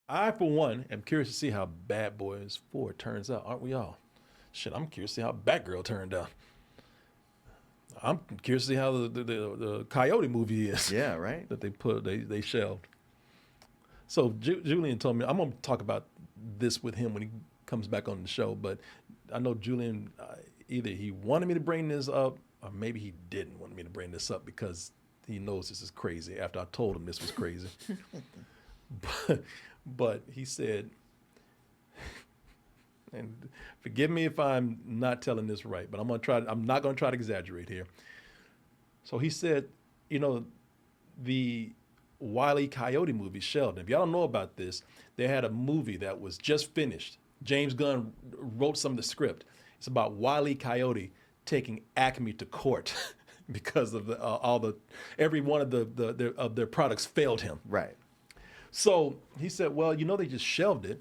I, for one, am curious to see how Bad Boys 4 turns out. Aren't we all? Shit, I'm curious to see how Batgirl turned out. I'm curious to see how the Coyote movie is. Yeah, right. That they shelved. So Julian told me I'm gonna talk about this with him when he comes back on the show. But I know Julian either he wanted me to bring this up or maybe he didn't want me to bring this up because he knows this is crazy. After I told him this was crazy, but he said, and forgive me if I'm not telling this right, but I'm not gonna try to exaggerate here. So he said, the Wile E Coyote movie, Shelved. If y'all don't know about this, they had a movie that was just finished. James Gunn wrote some of the script. It's about Wile E Coyote taking Acme to court because of every one of their products failed him. Right. So he said, well, they just shelved it,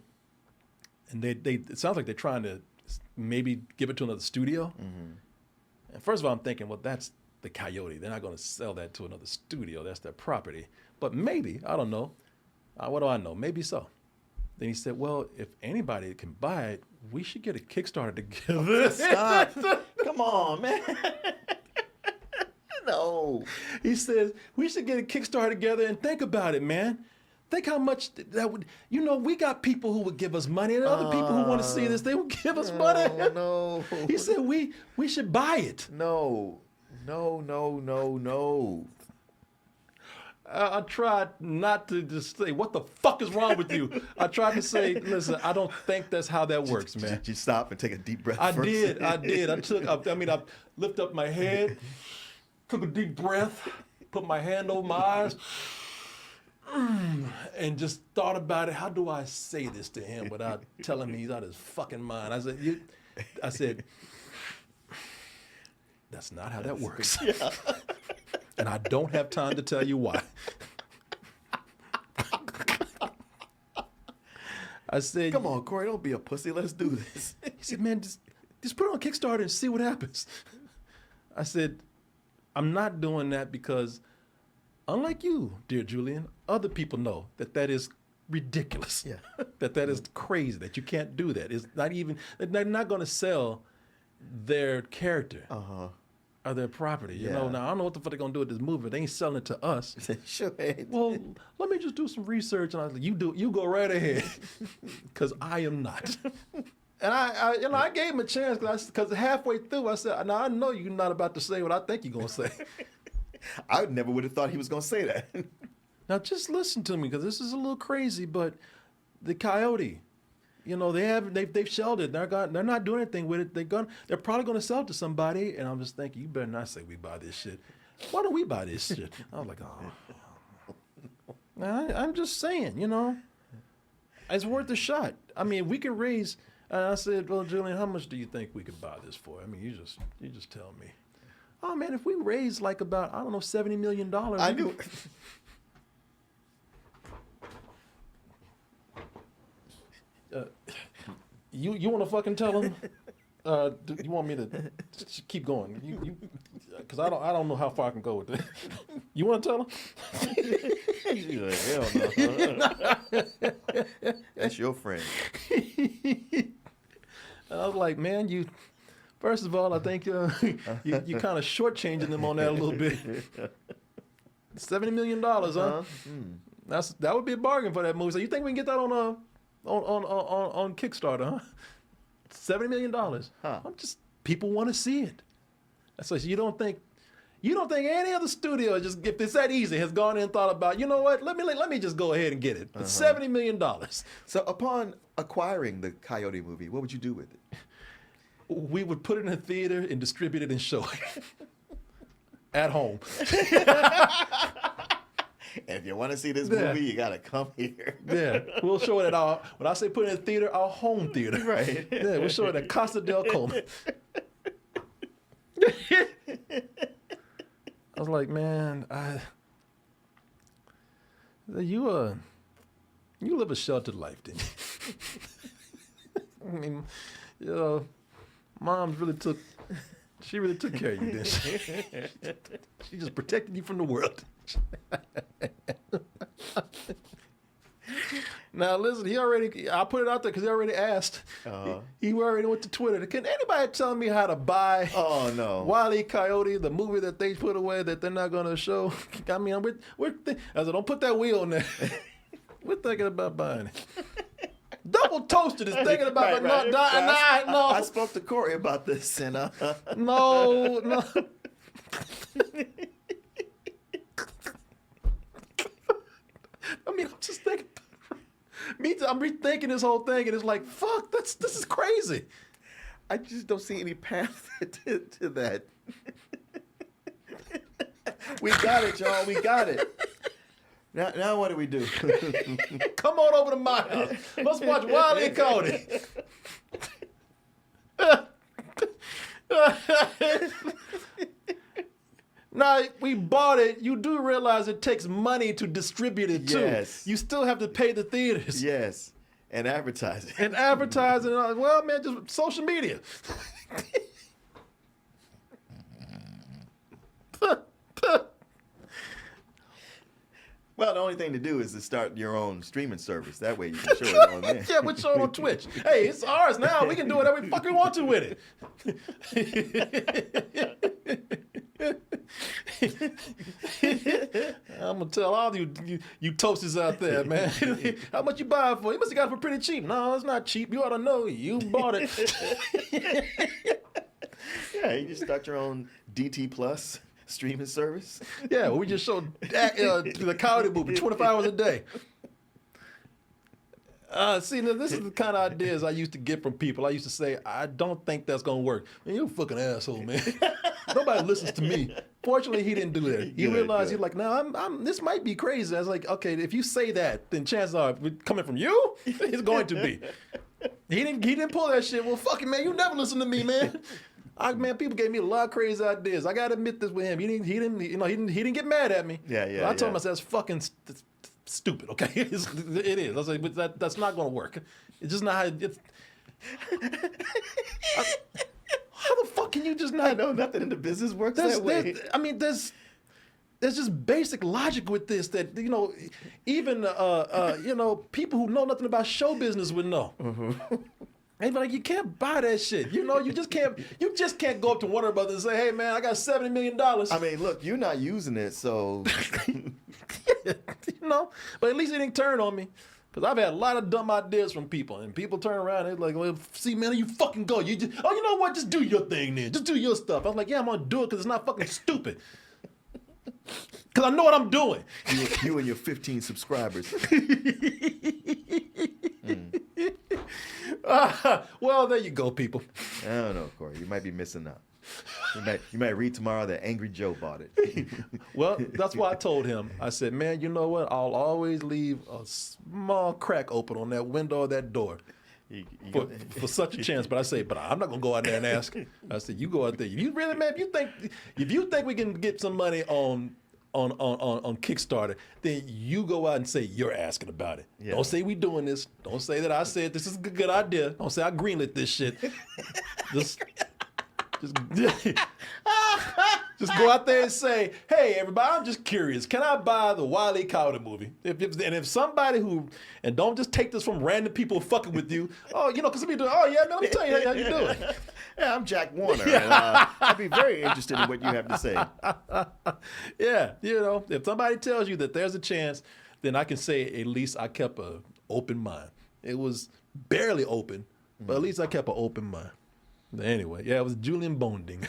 and it sounds like they're trying to maybe give it to another studio. Mm-hmm. And first of all, I'm thinking, well, that's the Coyote. They're not going to sell that to another studio. That's their property. But maybe, I don't know. What do I know? Maybe so. Then he said, well, if anybody can buy it, we should get a Kickstarter together. Stop. Come on, man. No. He says, we should get a Kickstarter together and think about it, man. Think how much that would, we got people who would give us money and other people who want to see this, they would give us money. No. He said, we should buy it. No. I tried not to just say, what the fuck is wrong with you? I tried to say, listen, I don't think that's how that works, man. Did you stop and take a deep breath I first? did. I lifted up my head, took a deep breath, put my hand over my eyes, and just thought about it. How do I say this to him without telling me he's out of his fucking mind? I said, that's not how that works. Yeah. And I don't have time to tell you why. I said, come on, Korey, don't be a pussy. Let's do this. He said, man, just put it on Kickstarter and see what happens. I said, I'm not doing that because, unlike you, dear Julian, other people know that is ridiculous. Yeah. that is crazy, that you can't do that. It's not even, they're not going to sell their character. Uh-huh. Or their property, Yeah. Now, I don't know what the fuck they're going to do with this movie. They ain't selling it to us. Sure ain't. Well, let me just do some research. And I was like, you go right ahead. Because I am not. And I gave him a chance because halfway through I said, now I know you're not about to say what I think you're going to say. I never would have thought he was going to say that. Now just listen to me because this is a little crazy, but the Coyote, they've shelved it. They're not doing anything with it. They're probably going to sell it to somebody. And I'm just thinking, you better not say we buy this shit. Why don't we buy this shit? I was like, oh. I'm just saying, it's worth a shot. I mean, we can raise. And I said, well, Julian, how much do you think we could buy this for? I mean, you just tell me. Oh man, if we raise like about $70 million. I knew. You want to fucking tell him? Do you want me to keep going? Because I don't know how far I can go with this. You want to tell him? You're like, hell no. That's your friend. And I was like, man, first of all, I think you kind of shortchanging them on that a little bit. $70 million, huh? Uh-huh. That would be a bargain for that movie. So you think we can get that on Kickstarter, huh? $70 million. Huh. People want to see it. So you don't think any other studio if it's that easy has gone in and thought about, you know what? Let me just go ahead and get it. It's $70 million. So upon acquiring the Coyote movie, what would you do with it? We would put it in a theater and distribute it and show it at home. And if you want to see this movie, you got to come here. Yeah, we'll show it at when I say put it in a theater, our home theater. Right. Yeah, we'll show it at Casa del Coleman. I was like, man, you live a sheltered life, didn't you? I mean, Mom really took care of you, didn't she? She just protected you from the world. Now listen, I put it out there because he already asked. He already went to Twitter. Can anybody tell me how to buy Oh no. Wile E Coyote, the movie that they put away that they're not going to show? I mean, I said, don't put that wheel in there. We're thinking about buying it. Double Toasted is thinking about right. no. I spoke to Korey about this, and No. I mean, I'm just thinking. I'm rethinking this whole thing, and it's like, fuck, this is crazy. I just don't see any path to that. We got it, y'all. We got it. Now what do we do? Come on over to my house. Let's watch Wile E Coyote. Now, we bought it. You do realize it takes money to distribute it, too. Yes. You still have to pay the theaters. Yes. And advertising. And advertising. Well, man, just social media. Well, the only thing to do is to start your own streaming service. That way you can show it on there. Yeah, we're showing on Twitch. Hey, it's ours now. We can do whatever the fuck we want to with it. I'm gonna tell all you toasters out there, man. How much you buy it for? You must have got it for pretty cheap. No, it's not cheap. You ought to know. You bought it. Yeah, you just start your own DT Plus streaming service. Yeah, we just showed the Coyote movie 24 hours a day. See, now this is the kind of ideas I used to get from people. I used to say, I don't think that's going to work. Man, you're a fucking asshole, man. Nobody listens to me. Fortunately, he didn't do that. He realized, he's like, no, this might be crazy. I was like, okay, if you say that, then chances are, coming from you, it's going to be. He didn't pull that shit. Well, fuck it, man. You never listen to me, man. Man, people gave me a lot of crazy ideas. I gotta admit this with him. He didn't get mad at me. Yeah. I told him, I said, that's fucking stupid. Okay, it is. I was like, but that's not gonna work. It's just not how. How the fuck can you just not? I know nothing in the business works that way. I mean, there's just basic logic with this that even people who know nothing about show business would know. Mm-hmm. And like, you can't buy that shit. You just can't go up to Warner Brothers and say, hey man, I got $70 million. I mean, look, you're not using it, so but at least it didn't turn on me. Because I've had a lot of dumb ideas from people, and people turn around and they're like, well, see, man, you fucking go. You know what? Just do your thing then. Just do your stuff. I was like, yeah, I'm gonna do it because it's not fucking stupid. Because I know what I'm doing. You and your 15 subscribers. Well, there you go, people. I don't know, Korey. You might be missing out. You might read tomorrow that Angry Joe bought it. Well, that's why I told him. I said, man, you know what? I'll always leave a small crack open on that window or that door for such a chance. But I say, but I'm not gonna go out there and ask. I said, you go out there. If you really, man, if you think we can get some money on Kickstarter, then you go out and say you're asking about it. Yeah. Don't say we doing this. Don't say that I said this is a good idea. Don't say I greenlit this shit. Just go out there and say, hey, everybody, I'm just curious. Can I buy the Wile E Coyote movie? If somebody and don't just take this from random people fucking with you. Oh, because some people do, oh, yeah, man, let me tell you how you do it. Yeah, I'm Jack Warner. And, I'd be very interested in what you have to say. Yeah, if somebody tells you that there's a chance, then I can say at least I kept an open mind. It was barely open, but at least I kept an open mind. Anyway, yeah, it was Julian Bonding.